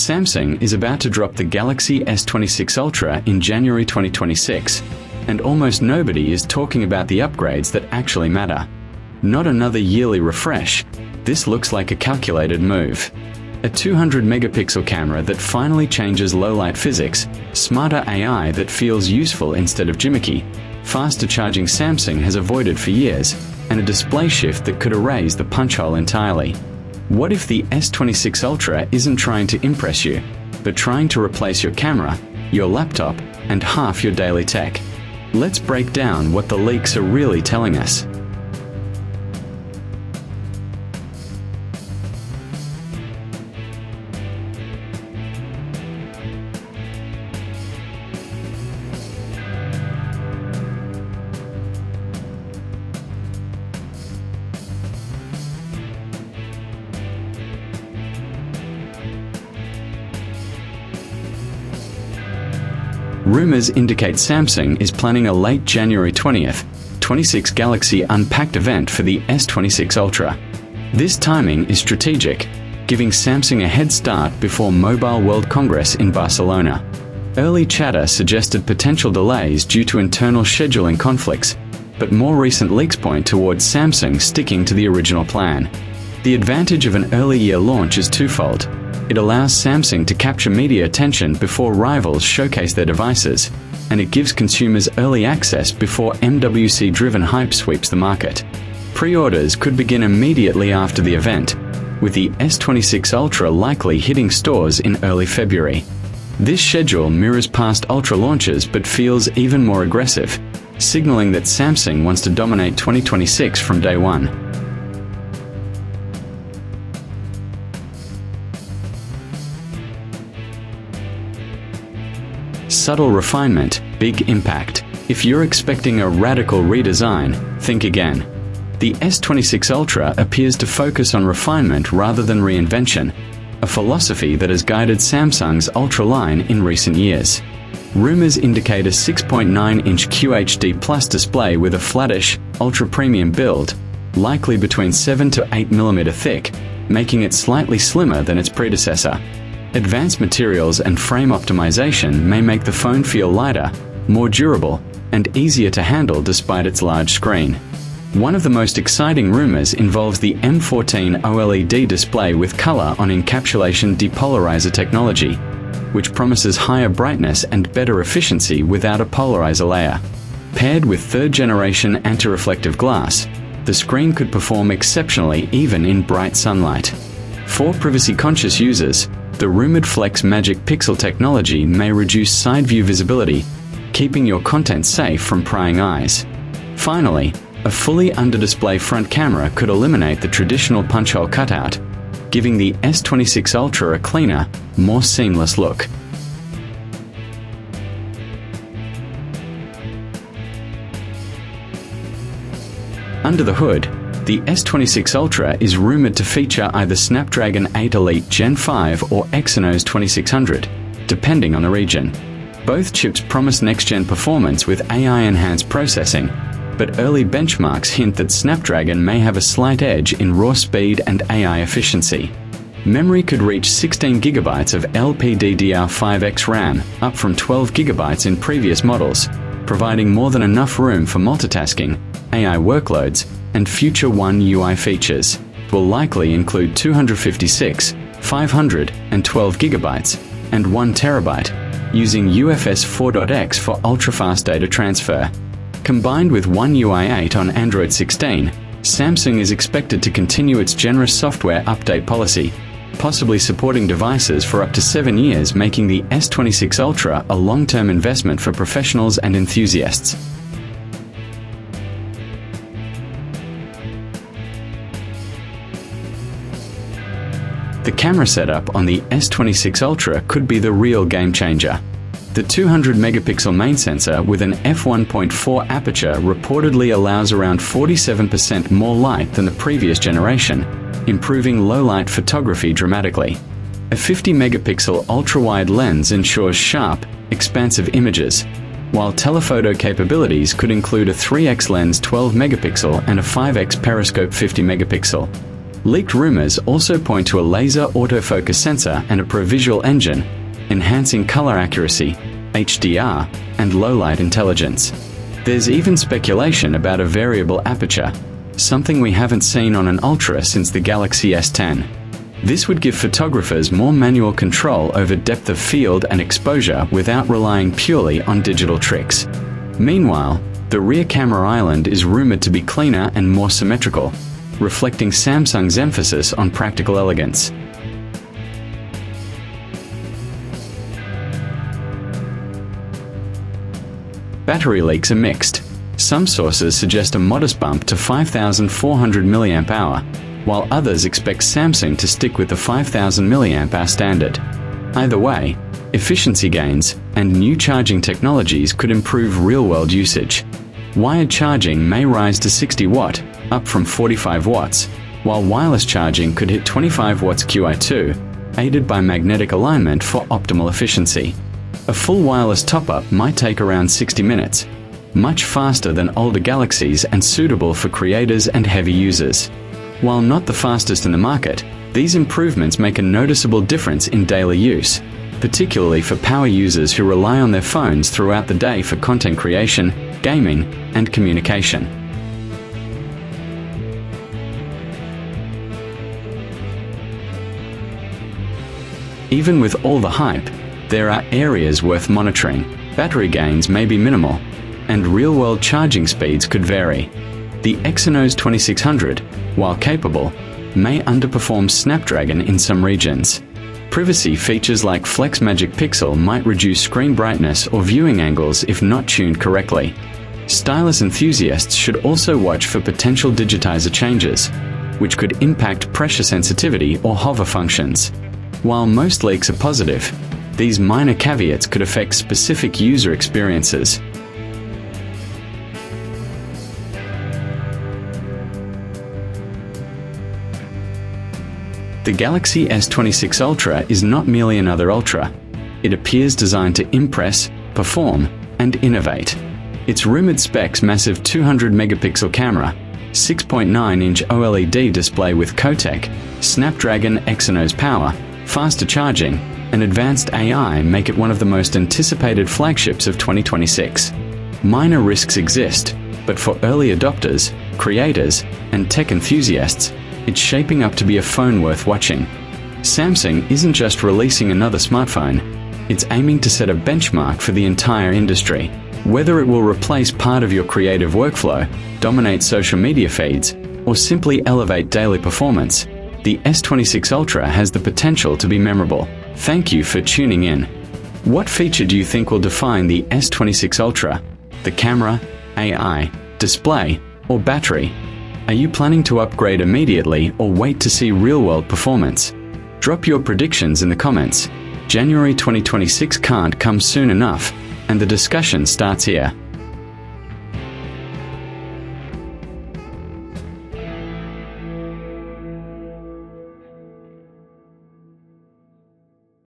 Samsung is about to drop the Galaxy S26 Ultra in January 2026, and almost nobody is talking about the upgrades that actually matter. Not another yearly refresh. This looks like a calculated move. A 200-megapixel camera that finally changes low-light physics, smarter AI that feels useful instead of gimmicky, faster charging Samsung has avoided for years, and a display shift that could erase the punch hole entirely. What if the S26 Ultra isn't trying to impress you, but trying to replace your camera, your laptop, and half your daily tech? Let's break down what the leaks are really telling us. Rumors indicate Samsung is planning a late January 20th, 26 Galaxy Unpacked event for the S26 Ultra. This timing is strategic, giving Samsung a head start before Mobile World Congress in Barcelona. Early chatter suggested potential delays due to internal scheduling conflicts, but more recent leaks point towards Samsung sticking to the original plan. The advantage of an early year launch is twofold. It allows Samsung to capture media attention before rivals showcase their devices, and it gives consumers early access before MWC-driven hype sweeps the market. Pre-orders could begin immediately after the event, with the S26 Ultra likely hitting stores in early February. This schedule mirrors past Ultra launches but feels even more aggressive, signaling that Samsung wants to dominate 2026 from day one. Subtle refinement, big impact. If you're expecting a radical redesign, think again. The S26 Ultra appears to focus on refinement rather than reinvention, a philosophy that has guided Samsung's Ultra line in recent years. Rumors indicate a 6.9-inch QHD Plus display with a flattish, ultra-premium build, likely between 7 to 8mm thick, making it slightly slimmer than its predecessor. Advanced materials and frame optimization may make the phone feel lighter, more durable, and easier to handle despite its large screen. One of the most exciting rumors involves the M14 OLED display with color on encapsulation depolarizer technology, which promises higher brightness and better efficiency without a polarizer layer. Paired with third-generation anti-reflective glass, the screen could perform exceptionally even in bright sunlight. For privacy-conscious users, the rumored Flex Magic Pixel technology may reduce side view visibility, keeping your content safe from prying eyes. Finally, a fully under-display front camera could eliminate the traditional punch hole cutout, giving the S26 Ultra a cleaner, more seamless look. Under the hood, the S26 Ultra is rumored to feature either Snapdragon 8 Elite Gen 5 or Exynos 2600, depending on the region. Both chips promise next-gen performance with AI-enhanced processing, but early benchmarks hint that Snapdragon may have a slight edge in raw speed and AI efficiency. Memory could reach 16GB of LPDDR5X RAM, up from 12GB in previous models, providing more than enough room for multitasking, AI workloads, and future One UI features. Will likely include 256, 500, and 12GB, and 1TB, using UFS 4.x for ultra-fast data transfer. Combined with One UI 8 on Android 16, Samsung is expected to continue its generous software update policy, possibly supporting devices for up to 7 years, making the S26 Ultra a long-term investment for professionals and enthusiasts. The camera setup on the S26 Ultra could be the real game changer. The 200-megapixel main sensor with an f1.4 aperture reportedly allows around 47% more light than the previous generation, improving low-light photography dramatically. A 50-megapixel ultra-wide lens ensures sharp, expansive images, while telephoto capabilities could include a 3x lens 12 megapixel and a 5x periscope 50 megapixel. Leaked rumors also point to a laser autofocus sensor and a pro-visual engine, enhancing color accuracy, HDR, and low-light intelligence. There's even speculation about a variable aperture, something we haven't seen on an Ultra since the Galaxy S10. This would give photographers more manual control over depth of field and exposure without relying purely on digital tricks. Meanwhile, the rear camera island is rumored to be cleaner and more symmetrical, reflecting Samsung's emphasis on practical elegance. Battery leaks are mixed. Some sources suggest a modest bump to 5,400 mAh, while others expect Samsung to stick with the 5,000 mAh standard. Either way, efficiency gains and new charging technologies could improve real-world usage. Wired charging may rise to 60 watt, up from 45 watts, while wireless charging could hit 25 watts QI2, aided by magnetic alignment for optimal efficiency. A full wireless top-up might take around 60 minutes, much faster than older Galaxies and suitable for creators and heavy users. While not the fastest in the market, these improvements make a noticeable difference in daily use, particularly for power users who rely on their phones throughout the day for content creation, gaming, and communication. Even with all the hype, there are areas worth monitoring. Battery gains may be minimal, and real-world charging speeds could vary. The Exynos 2600, while capable, may underperform Snapdragon in some regions. Privacy features like Flex Magic Pixel might reduce screen brightness or viewing angles if not tuned correctly. Stylus enthusiasts should also watch for potential digitizer changes, which could impact pressure sensitivity or hover functions. While most leaks are positive, these minor caveats could affect specific user experiences. The Galaxy S26 Ultra is not merely another Ultra. It appears designed to impress, perform, and innovate. Its rumored specs massive 200-megapixel camera, 6.9-inch OLED display with Codec, Snapdragon Exynos power, faster charging, and advanced AI make it one of the most anticipated flagships of 2026. Minor risks exist, but for early adopters, creators, and tech enthusiasts, it's shaping up to be a phone worth watching. Samsung isn't just releasing another smartphone, it's aiming to set a benchmark for the entire industry. Whether it will replace part of your creative workflow, dominate social media feeds, or simply elevate daily performance, the S26 Ultra has the potential to be memorable. Thank you for tuning in. What feature do you think will define the S26 Ultra? The camera, AI, display, or battery? Are you planning to upgrade immediately or wait to see real-world performance? Drop your predictions in the comments. January 2026 can't come soon enough, and the discussion starts here.